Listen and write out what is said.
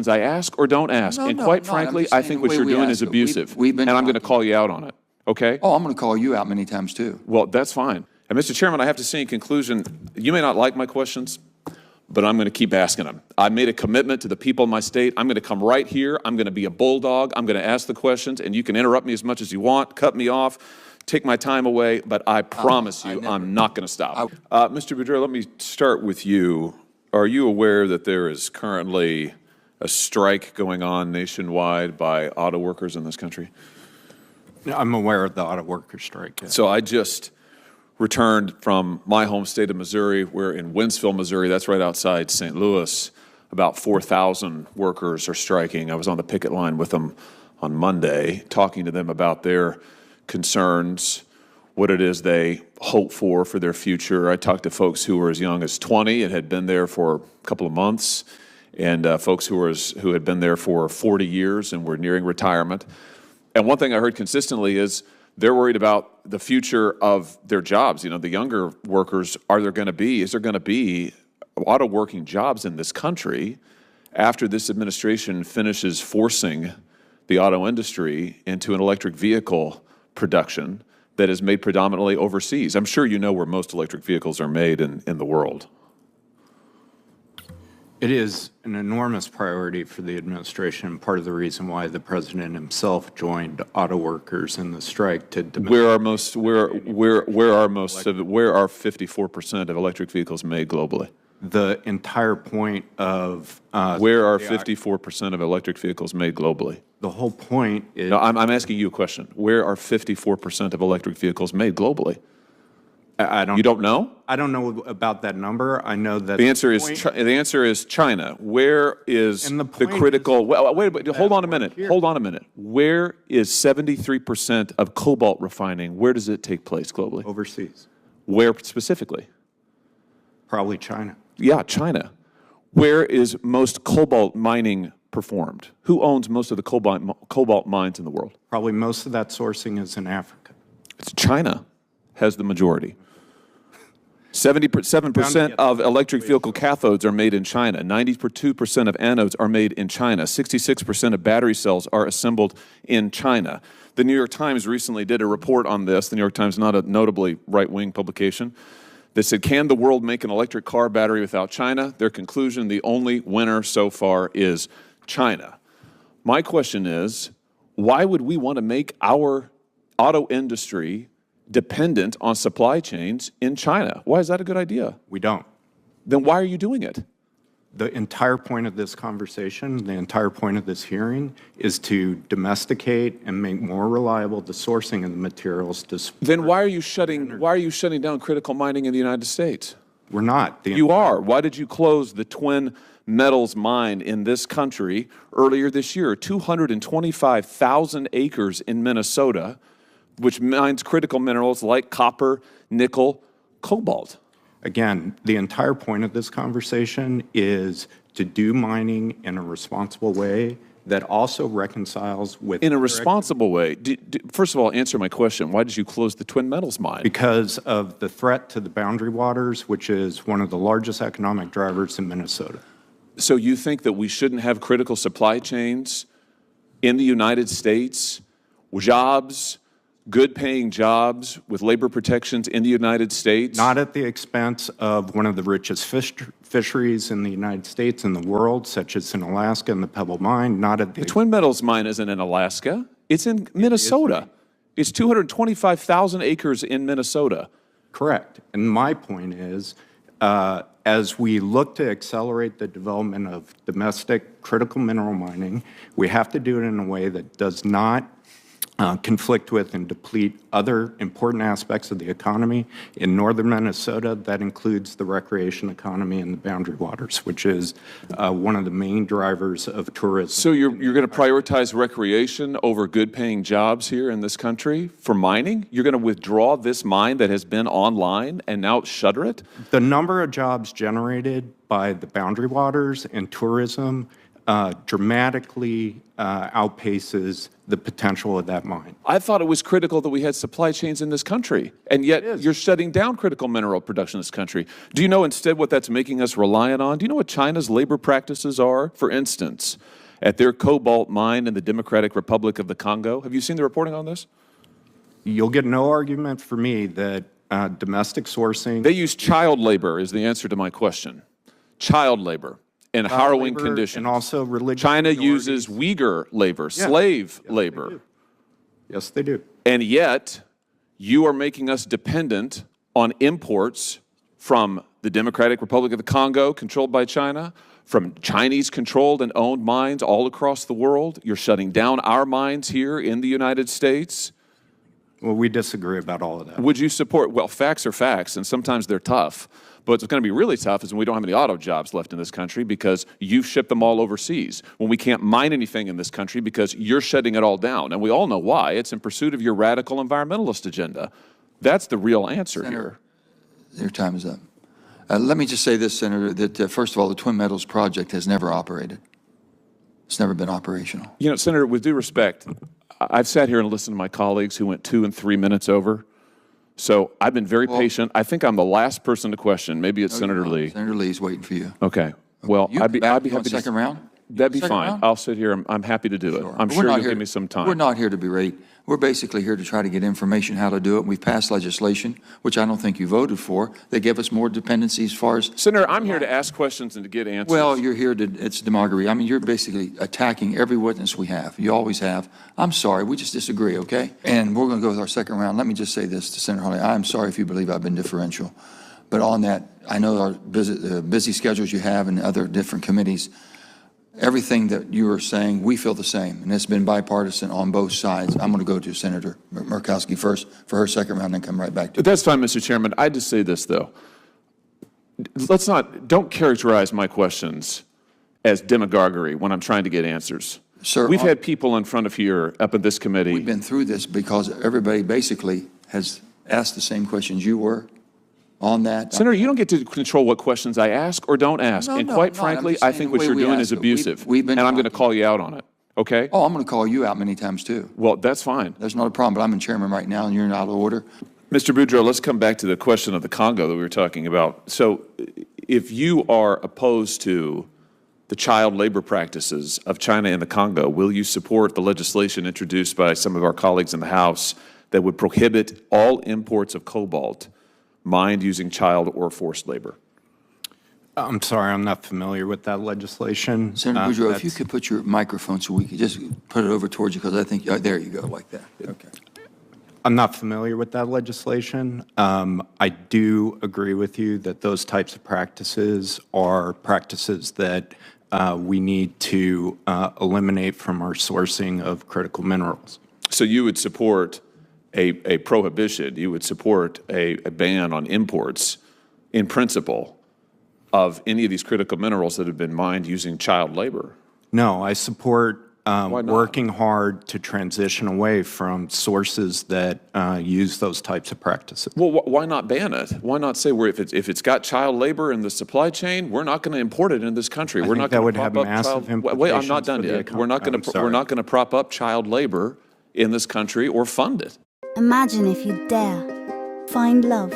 I ask or don't ask. And quite frankly, I think what you're doing is abusive. And I'm going to call you out on it. Okay? Oh, I'm going to call you out many times too. Well, that's fine. And Mr. Chairman, I have to say in conclusion, you may not like my questions, but I'm going to keep asking them. I made a commitment to the people of my state. I'm going to come right here. I'm going to be a bulldog. I'm going to ask the questions, and you can interrupt me as much as you want, cut me off, take my time away, but I promise you I'm not going to stop. Mr. Boudreau, let me start with you. Are you aware that there is currently a strike going on nationwide by auto workers in this country? I'm aware of the auto workers strike. Yeah. So I just returned from my home state of Missouri. We're in Wentzville, Missouri. That's right outside St. Louis. About 4,000 workers are striking. I was on the picket line with them on Monday, talking to them about their concerns, what it is they hope for their future. I talked to folks who were as young as 20 and had been there for a couple of months, and folks who had been there for 40 years and were nearing retirement. And one thing I heard consistently is they're worried about the future of their jobs. You know, the younger workers, is there going to be auto working jobs in this country after this administration finishes forcing the auto industry into an electric vehicle production that is made predominantly overseas? I'm sure you know where most electric vehicles are made in the world. It is an enormous priority for the administration, part of the reason why the president himself joined auto workers in the strike to demand. Where are 54% of electric vehicles made globally? The entire point of where are 54% of electric vehicles made globally? The whole point is. No, I'm asking you a question. Where are 54% of electric vehicles made globally? I don't. You don't know? I don't know about that number. I know that the answer is China. Where is the critical? Wait, hold on a minute. Hold on a minute. Where is 73% of cobalt refining? Where does it take place globally? Overseas. Where specifically? Probably China. Yeah, China. Where is most cobalt mining performed? Who owns most of the cobalt mines in the world? Probably most of that sourcing is in Africa. It's China has the majority. 77% of electric vehicle cathodes are made in China. 92% of anodes are made in China. 66% of battery cells are assembled in China. The New York Times recently did a report on this. The New York Times, not a notably right-wing publication, that said, can the world make an electric car battery without China? Their conclusion, the only winner so far is China. My question is, why would we want to make our auto industry dependent on supply chains in China? Why is that a good idea? We don't. Then why are you doing it? The entire point of this conversation, the entire point of this hearing is to domesticate and make more reliable the sourcing of the materials to support. Then why are you shutting down critical mining in the United States? We're not. You are. Why did you close the Twin Metals mine in this country earlier this year? 225,000 acres in Minnesota, which mines critical minerals like copper, nickel, cobalt. Again, the entire point of this conversation is to do mining in a responsible way that also reconciles with... In a responsible way? First of all, answer my question. Why did you close the Twin Metals mine? Because of the threat to the boundary waters, which is one of the largest economic drivers in Minnesota. So you think that we shouldn't have critical supply chains in the United States, jobs, good-paying jobs with labor protections in the United States? Not at the expense of one of the richest fisheries in the United States and the world, such as in Alaska and the Pebble Mine. Not at the Twin Metals mine isn't in Alaska. It's in Minnesota. It's 225,000 acres in Minnesota. Correct. And my point is, as we look to accelerate the development of domestic critical mineral mining, we have to do it in a way that does not conflict with and deplete other important aspects of the economy. In northern Minnesota, that includes the recreation economy and the boundary waters, which is one of the main drivers of tourism. So you're going to prioritize recreation over good-paying jobs here in this country for mining? You're going to withdraw this mine that has been online and now shutter it? The number of jobs generated by the boundary waters and tourism dramatically outpaces the potential of that mine. I thought it was critical that we had supply chains in this country, and yet you're shutting down critical mineral production in this country. Do you know instead what that's making us reliant on? Do you know what China's labor practices are? For instance, at their cobalt mine in the Democratic Republic of the Congo. Have you seen the reporting on this? You'll get no argument for me that domestic sourcing. They use child labor is the answer to my question. Child labor. In harrowing labor conditions. And also religious China minorities. uses Uyghur labor, slave labor. Yes, they do. And yet, you are making us dependent on imports from the Democratic Republic of the Congo, controlled by China, from Chinese-controlled and owned mines all across the world. You're shutting down our mines here in the United States. Well, we disagree about all of that. Would you support, well, facts are facts, and sometimes they're tough. But what's going to be really tough is when we don't have any auto jobs left in this country because you've shipped them all overseas. When we can't mine anything in this country because you're shutting it all down. And we all know why. It's in pursuit of your radical environmentalist agenda. That's the real answer Senator, here. your time is up. Let me just say this, Senator, that first of all, the Twin Metals project has never operated. It's never been operational. You know, Senator, with due respect, I've sat here and listened to my colleagues who went 2 and 3 minutes over. So I've been very patient. I think I'm the last person to question. Maybe it's Senator Lee. Senator Lee's waiting for you. Okay. Well, You I'd be happy second round? That'd be Second fine. round? I'll sit here. I'm happy to do it. I'm We're sure not you'll here- give me some time. We're not here to berate. We're basically here to try to get information how to do it. We've passed legislation, which I don't think you voted for. They give us more dependency as far as, Senator, I'm here to ask questions and to get answers. well, you're here to, it's demagoguery. I mean, you're basically attacking every witness we have. You always have. I'm sorry, we just disagree, okay? And we're going to go with our second round. Let me just say this to Senator Hawley. I'm sorry if you believe I've been differential. But on that, I know our busy schedules you have and other different committees. Everything that you are saying, we feel the same, and it's been bipartisan on both sides. I'm going to go to Senator Murkowski first for her second round, then come right back to you. That's fine, Mr. Chairman. I just say this, though. Don't characterize my questions as demagoguery when I'm trying to get answers. Sir, We've had people in front of here up at this committee. We've been through this because everybody basically has asked the same questions you were on that. Senator, you don't get to control what questions I ask or don't ask. No, and no, quite I'm not. frankly, I'm just I saying think the what way you're we doing ask is it. abusive. We've been and I'm going to talking. call you out on it. Okay? Oh, I'm going to call you out many times too. Well, that's fine. There's not a problem, but I'm in chairman right now and you're out of order. Mr. Boudreaux, let's come back to the question of the Congo that we were talking about. So if you are opposed to the child labor practices of China in the Congo, will you support the legislation introduced by some of our colleagues in the House that would prohibit all imports of cobalt mined using child or forced labor? I'm sorry, I'm not familiar with that legislation. Senator Boudreaux, if you could put your microphone so we could just put it over towards you, because I think, there you go, like that. Okay. I'm not familiar with that legislation. I do agree with you that those types of practices are practices that we need to eliminate from our sourcing of critical minerals. So you would support a prohibition, you would support a ban on imports in principle of any of these critical minerals that have been mined using child labor? No, I support not? working hard to transition away from sources that use those types of practices. Well, why not ban it? Why not say if it's got child labor in the supply chain, we're not going to import it in this country. We're not that going would to have prop up massive child. Wait, I'm not implications done for the yet. We're not going I'm to prop up child labor in this country or fund it. Imagine if you dare find love